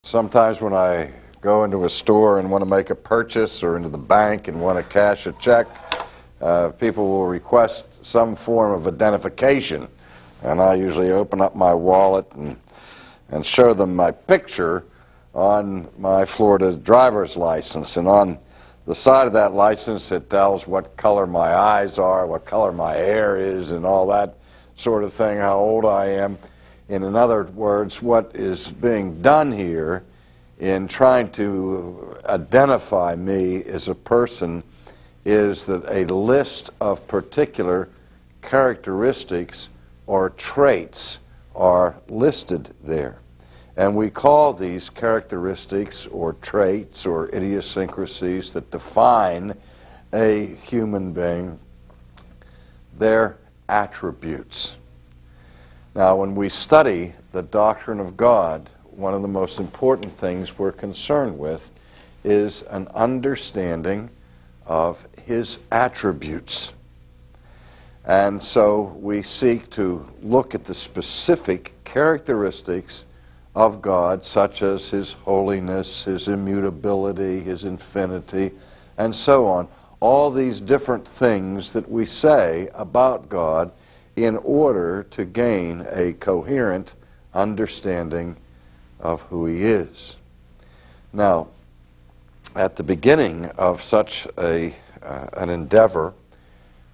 Sometimes when I go into a store and want to make a purchase, or into the bank and want to cash a check, people will request some form of identification. And I usually open up my wallet and show them my picture on my Florida driver's license. And on the side of that license, it tells what color my eyes are, what color my hair is, and all that sort of thing, how old I am. And in other words, what is being done here in trying to identify me as a person is that a list of particular characteristics or traits are listed there. And we call these characteristics or traits or idiosyncrasies that define a human being their attributes. Now, when we study the doctrine of God, one of the most important things we're concerned with is an understanding of His attributes. And so we seek to look at the specific characteristics of God, such as His holiness, His immutability, His infinity, and so on. All these different things that we say about God in order to gain a coherent understanding of who He is. Now, at the beginning of such an endeavor,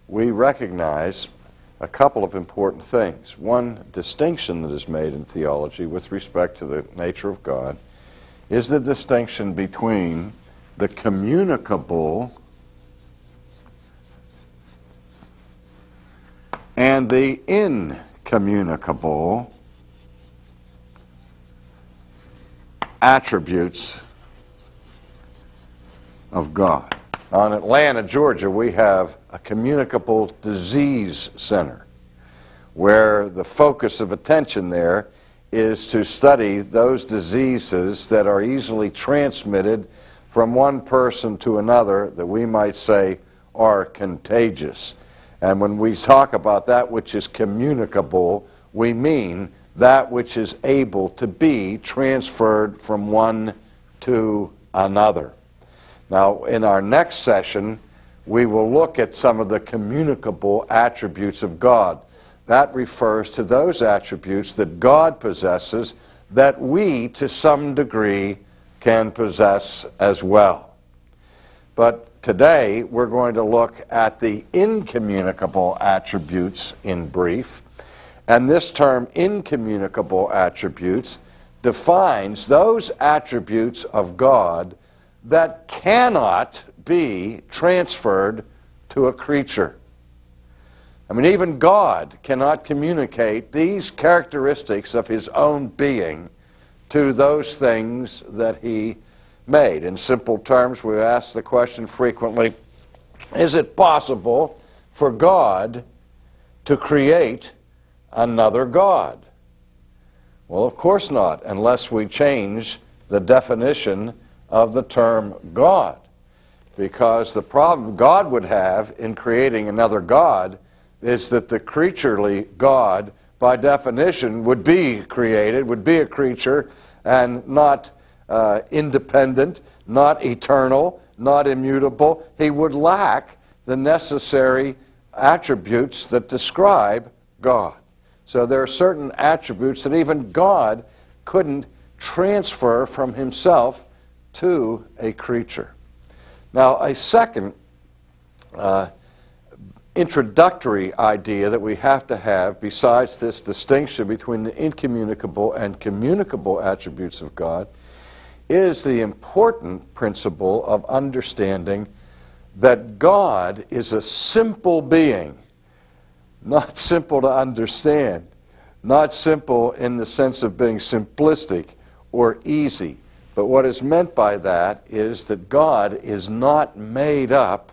we recognize a couple of important things. One distinction that is made in theology with respect to the nature of God is the distinction between the communicable and the incommunicable attributes of God. Now, in Atlanta, Georgia, we have a communicable disease center where the focus of attention there is to study those diseases that are easily transmitted from one person to another that we might say are contagious. And when we talk about that which is communicable, we mean that which is able to be transferred from one to another. Now, in our next session, we will look at some of the communicable attributes of God. That refers to those attributes that God possesses that we, to some degree, can possess as well. But today, we're going to look at the incommunicable attributes in brief. And this term, incommunicable attributes, defines those attributes of God that cannot be transferred to a creature. I mean, even God cannot communicate these characteristics of His own being to those things that He made. In simple terms, we ask the question frequently, is it possible for God to create another God? Well, of course not, unless we change the definition of the term God. Because the problem God would have in creating another God is that the creaturely God, by definition, would be created, would be a creature, and not independent, not eternal, not immutable. He would lack the necessary attributes that describe God. So there are certain attributes that even God couldn't transfer from Himself to a creature. Now, a second introductory idea that we have to have, besides this distinction between the incommunicable and communicable attributes of God, is the important principle of understanding that God is a simple being, not simple to understand, not simple in the sense of being simplistic or easy. But what is meant by that is that God is not made up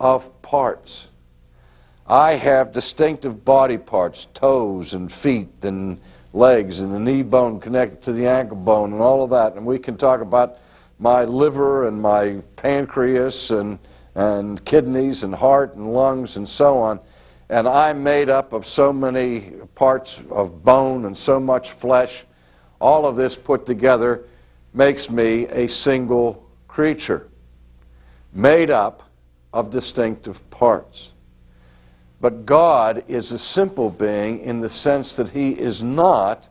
of parts. I have distinctive body parts, toes and feet and legs and the knee bone connected to the ankle bone and all of that. And we can talk about my liver and my pancreas and kidneys and heart and lungs and so on. And I'm made up of so many parts of bone and so much flesh. All of this put together makes me a single creature, made up of distinctive parts. But God is a simple being in the sense that he is not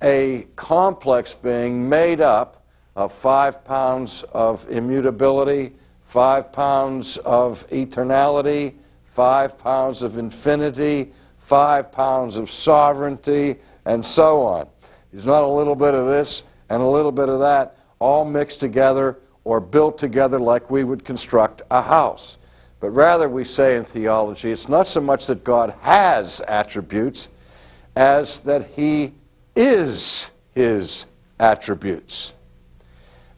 a complex being made up of 5 pounds of immutability, 5 pounds of eternality, 5 pounds of infinity, 5 pounds of sovereignty, and so on. He's not a little bit of this and a little bit of that, all mixed together or built together like we would construct a house. But rather, we say in theology, it's not so much that God has attributes as that he is his attributes.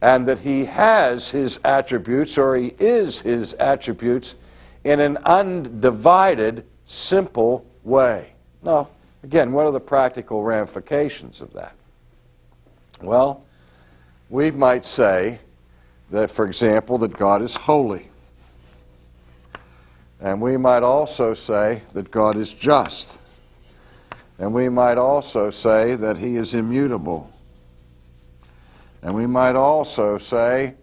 And that he has his attributes, or he is his attributes, in an undivided, simple way. Now, again, what are the practical ramifications of that? Well, we might say that, for example, that God is holy. And we might also say that God is just. And we might also say that he is immutable. And we might also say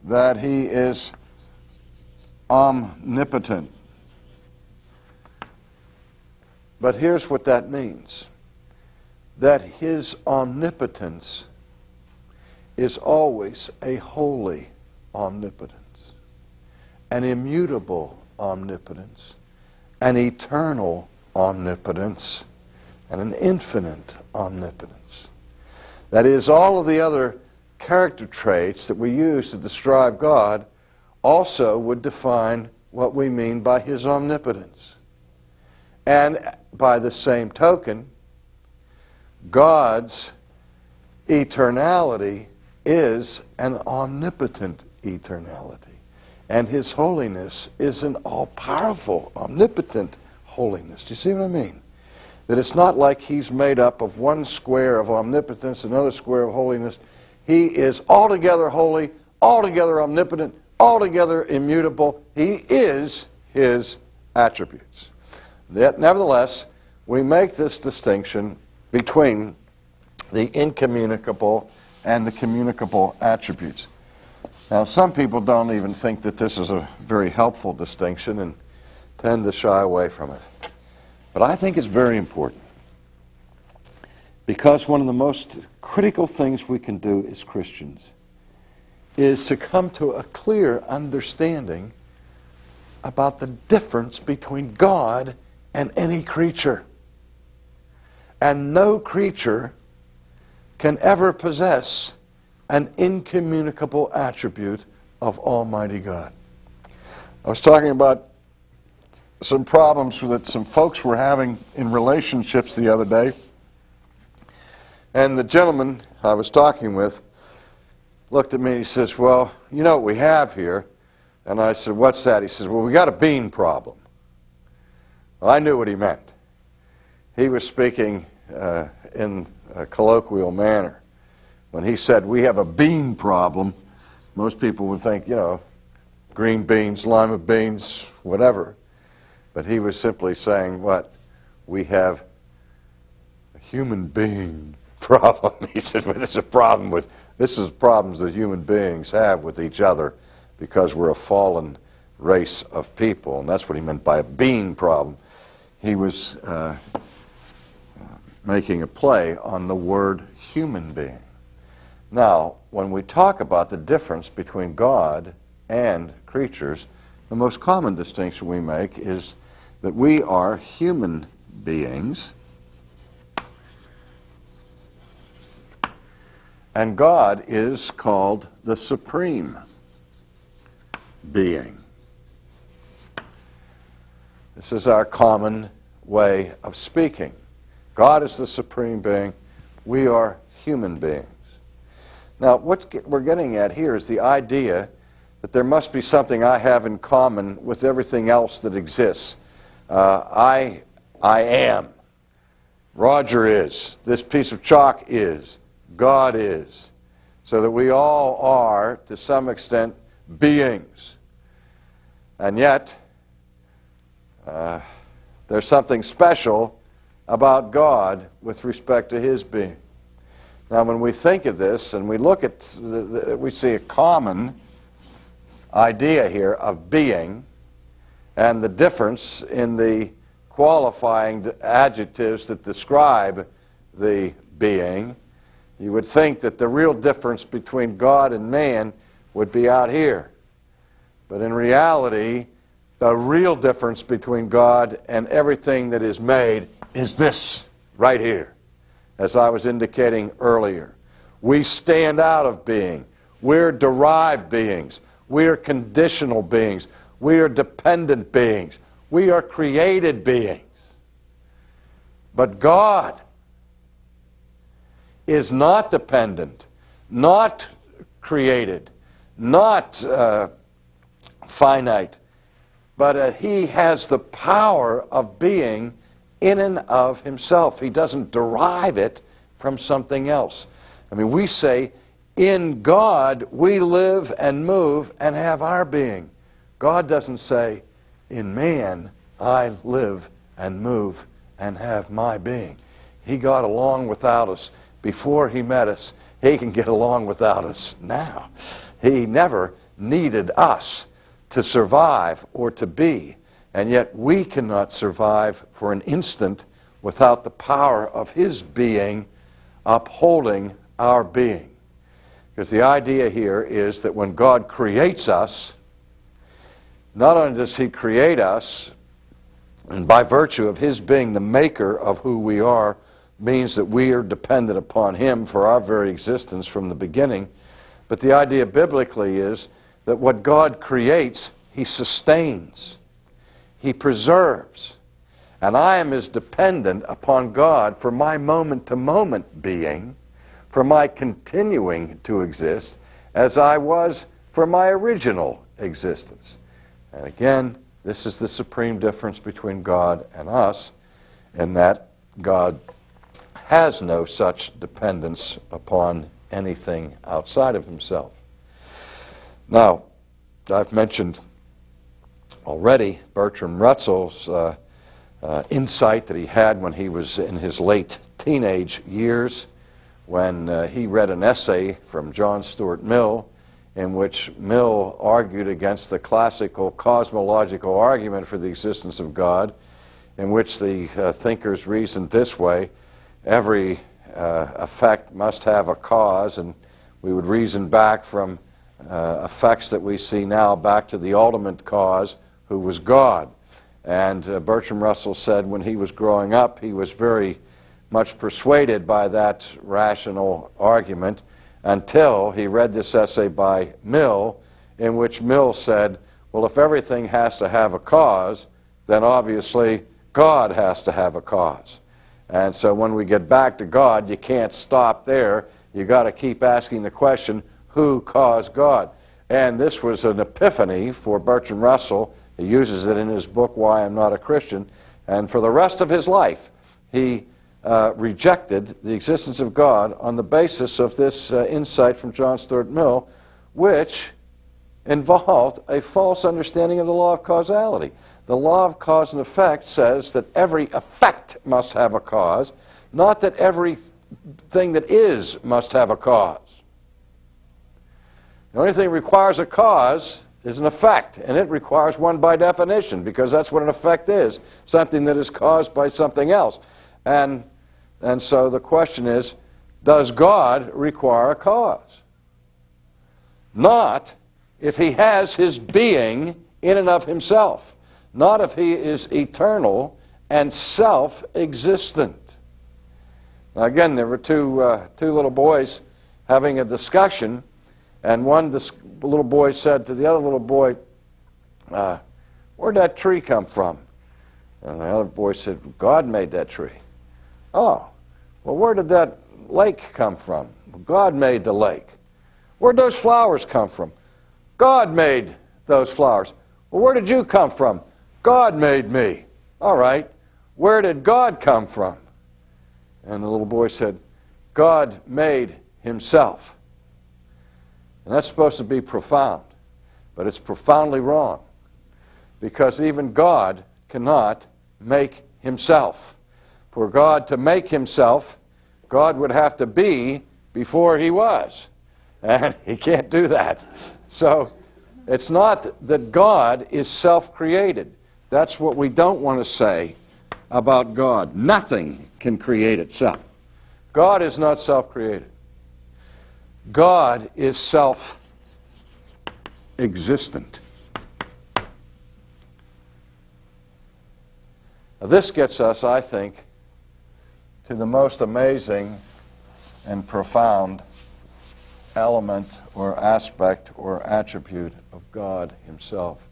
that he is omnipotent. But here's what that means. That his omnipotence is always a holy omnipotence, an immutable omnipotence, an eternal omnipotence, and an infinite omnipotence. That is, all of the other character traits that we use to describe God also would define what we mean by his omnipotence. And by the same token, God's eternality is an omnipotent eternality. And his holiness is an all-powerful, omnipotent holiness. Do you see what I mean? That it's not like he's made up of one square of omnipotence, another square of holiness. He is altogether holy, altogether omnipotent, altogether immutable. He is his attributes. Yet, nevertheless, we make this distinction between the incommunicable and the communicable attributes. Now, some people don't even think that this is a very helpful distinction and tend to shy away from it. But I think it's very important, because one of the most critical things we can do as Christians is to come to a clear understanding about the difference between God and any creature. And no creature can ever possess an incommunicable attribute of Almighty God. I was talking about some problems that some folks were having in relationships the other day. And the gentleman I was talking with looked at me and he says, well, you know what we have here? And I said, what's that? He says, well, we got a bean problem. Well, I knew what he meant. He was speaking in a colloquial manner. When he said, we have a bean problem, most people would think, you know, green beans, lima beans, whatever. But he was simply saying, what? We have a human being problem. He said, well, this is problems that human beings have with each other because we're a fallen race of people. And that's what he meant by a being problem. He was making a play on the word human being. Now, when we talk about the difference between God and creatures, the most common distinction we make is that we are human beings and God is called the supreme being. This is our common way of speaking. God is the supreme being. We are human beings. Now, what we're getting at here is the idea that there must be something I have in common with everything else that exists. I am. Roger is. This piece of chalk is. God is. So that we all are, to some extent, beings. And yet, there's something special about God with respect to his being. Now, when we think of this and we look at, we see a common idea here of being and the difference in the qualifying adjectives that describe the being, you would think that the real difference between God and man would be out here. But in reality, the real difference between God and everything that is made is this right here, as I was indicating earlier. We stand out of being. We're derived beings. We are conditional beings. We are dependent beings. We are created beings. But God is not dependent, not created, not finite, but He has the power of being in and of Himself. He doesn't derive it from something else. I mean, we say, in God we live and move and have our being. God doesn't say, in man I live and move and have my being. He got along without us before He met us. He can get along without us now. He never needed us to survive or to be, and yet we cannot survive for an instant without the power of His being upholding our being. Because the idea here is that when God creates us, not only does He create us, and by virtue of His being the maker of who we are, means that we are dependent upon Him for our very existence from the beginning, but the idea biblically is that what God creates, He sustains, He preserves. And I am as dependent upon God for my moment-to-moment being, for my continuing to exist, as I was for my original existence. And again, this is the supreme difference between God and us, in that God has no such dependence upon anything outside of Himself. Now, I've mentioned already Bertrand Russell's insight that he had when he was in his late teenage years, when he read an essay from John Stuart Mill, in which Mill argued against the classical cosmological argument for the existence of God, in which the thinkers reasoned this way: every effect must have a cause, and we would reason back from effects that we see now back to the ultimate cause, who was God. And Bertrand Russell said when he was growing up, he was very much persuaded by that rational argument until he read this essay by Mill, in which Mill said, well, if everything has to have a cause, then obviously God has to have a cause. And so when we get back to God, you can't stop there. You've got to keep asking the question, who caused God? And this was an epiphany for Bertrand Russell. He uses it in his book, Why I'm Not a Christian. And for the rest of his life, he rejected the existence of God on the basis of this insight from John Stuart Mill, which involved a false understanding of the law of causality. The law of cause and effect says that every effect must have a cause, not that everything that is must have a cause. The only thing that requires a cause is an effect, and it requires one by definition, because that's what an effect is, something that is caused by something else. And so the question is, does God require a cause? Not if He has His being in and of Himself. Not if He is eternal and self-existent. Now again, there were two little boys having a discussion, and one little boy said to the other little boy, where'd that tree come from? And the other boy said, God made that tree. Oh, well, where did that lake come from? Well, God made the lake. Where'd those flowers come from? God made those flowers. Well, where did you come from? God made me. All right, where did God come from? And the little boy said, God made Himself. And that's supposed to be profound, but it's profoundly wrong, because even God cannot make Himself. For God to make Himself, God would have to be before he was. And he can't do that. So it's not that God is self-created. That's what we don't want to say about God. Nothing can create itself. God is not self-created. God is self-existent. Now, this gets us, I think, to the most amazing and profound element or aspect or attribute of God himself.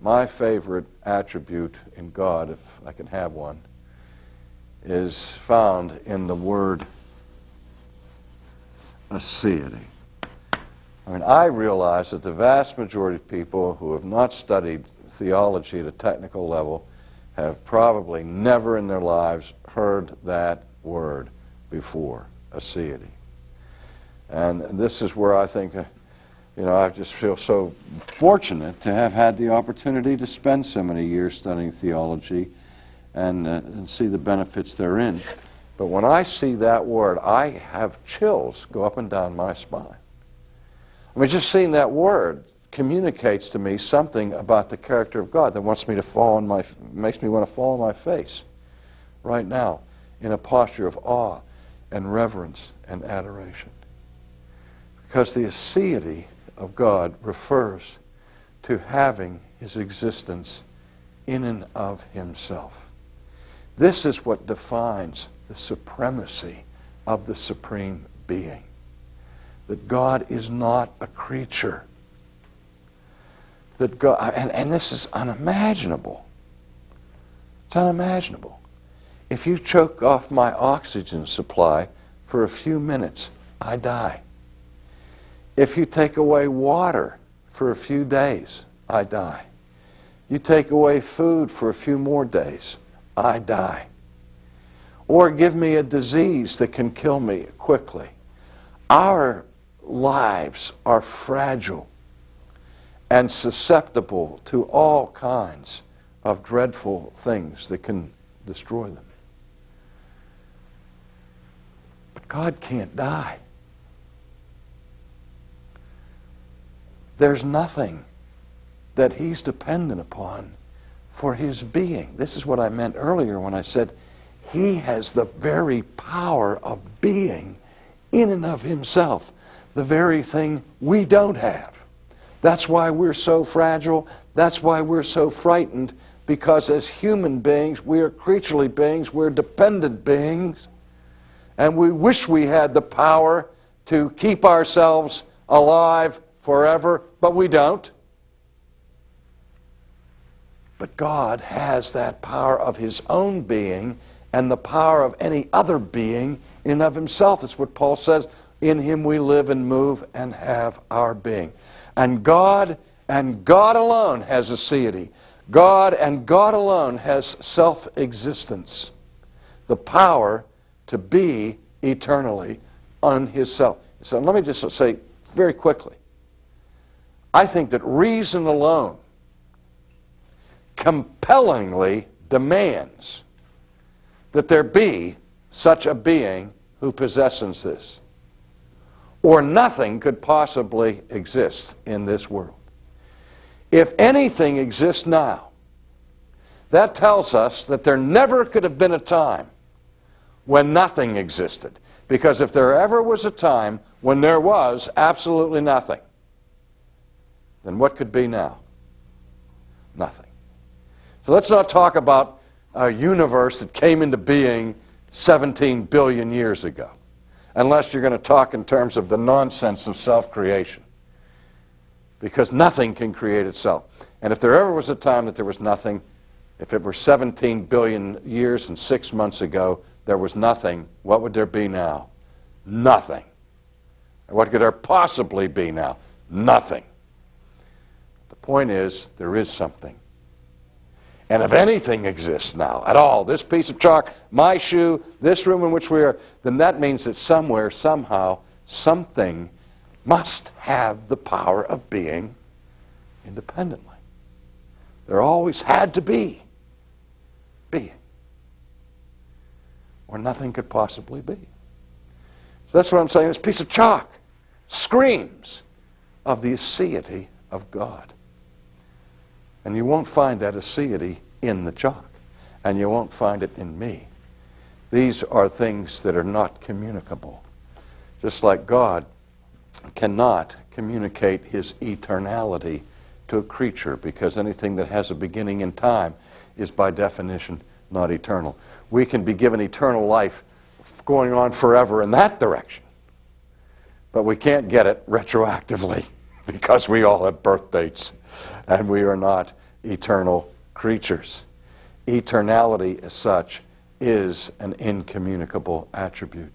My favorite attribute in God, if I can have one, is found in the word aseity. I mean, I realize that the vast majority of people who have not studied theology at a technical level have probably never in their lives heard that word before, aseity. And this is where I think, I just feel so fortunate to have had the opportunity to spend so many years studying theology and see the benefits therein. But when I see that word, I have chills go up and down my spine. I mean, just seeing that word communicates to me something about the character of God that makes me want to fall on my face right now in a posture of awe and reverence and adoration. Because the aseity of God refers to having his existence in and of himself. This is what defines the supremacy of the supreme being. That God is not a creature. That God, and this is unimaginable. It's unimaginable. If you choke off my oxygen supply for a few minutes, I die. If you take away water for a few days, I die. You take away food for a few more days, I die. Or give me a disease that can kill me quickly. Our lives are fragile and susceptible to all kinds of dreadful things that can destroy them. But God can't die. There's nothing that he's dependent upon for his being. This is what I meant earlier when I said he has the very power of being in and of himself, the very thing we don't have. That's why we're so fragile. That's why we're so frightened, because as human beings, we are creaturely beings, we're dependent beings, and we wish we had the power to keep ourselves alive forever, but we don't. But God has that power of his own being and the power of any other being in and of himself. That's what Paul says, in him we live and move and have our being. And God alone has aseity. God and God alone has self-existence, the power to be eternally on his self. So let me just say very quickly, I think that reason alone compellingly demands that there be such a being who possesses this, or nothing could possibly exist in this world. If anything exists now, that tells us that there never could have been a time when nothing existed. Because if there ever was a time when there was absolutely nothing, then what could be now? Nothing. So let's not talk about a universe that came into being 17 billion years ago, unless you're going to talk in terms of the nonsense of self-creation. Because nothing can create itself. And if there ever was a time that there was nothing, if it were 17 billion years and 6 months ago, there was nothing, what would there be now? Nothing. And what could there possibly be now? Nothing. The point is, there is something. And if anything exists now at all, this piece of chalk, my shoe, this room in which we are, then that means that somewhere, somehow, something must have the power of being independently. There always had to be being, or nothing could possibly be. So that's what I'm saying. This piece of chalk screams of the aseity of God. And you won't find that aseity in the chalk. And you won't find it in me. These are things that are not communicable. Just like God cannot communicate his eternality to a creature, because anything that has a beginning in time is by definition not eternal. We can be given eternal life going on forever in that direction, but we can't get it retroactively because we all have birth dates and we are not eternal creatures. Eternality as such is an incommunicable attribute.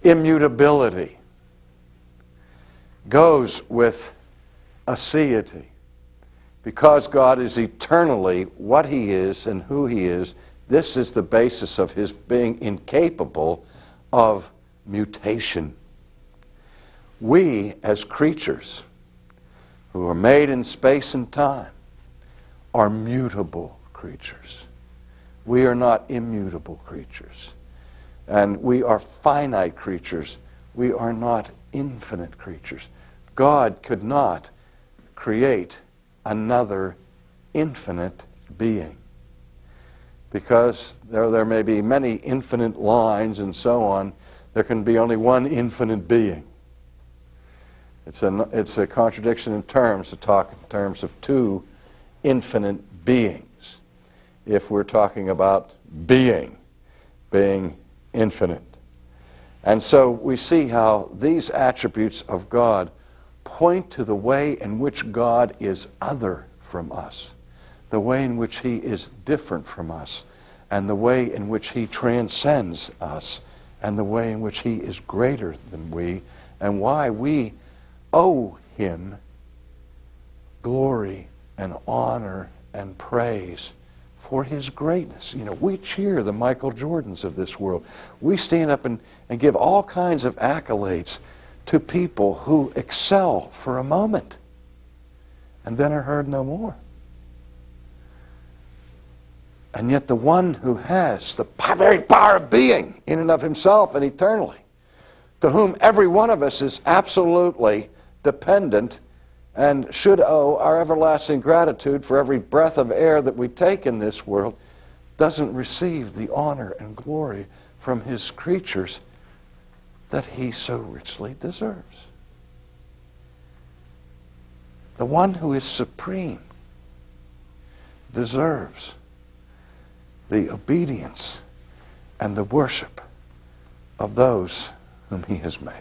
Immutability goes with aseity. Because God is eternally what he is and who he is, this is the basis of his being incapable of mutation. We, as creatures who are made in space and time, are mutable creatures. We are not immutable creatures. And we are finite creatures. We are not infinite creatures. God could not create another infinite being, because there may be many infinite lines and so on. There can be only one infinite being. It's a contradiction in terms to talk in terms of two infinite beings if we're talking about being infinite. And so we see how these attributes of God point to the way in which God is other from us, the way in which he is different from us, and the way in which he transcends us, and the way in which he is greater than we, and why we owe him glory and honor and praise for his greatness. You know, we cheer the Michael Jordans of this world. We stand up and give all kinds of accolades to people who excel for a moment and then are heard no more. And yet the one who has the very power of being in and of himself and eternally, to whom every one of us is absolutely dependent and should owe our everlasting gratitude for every breath of air that we take in this world, doesn't receive the honor and glory from his creatures that he so richly deserves. The one who is supreme deserves the obedience and the worship of those whom he has made.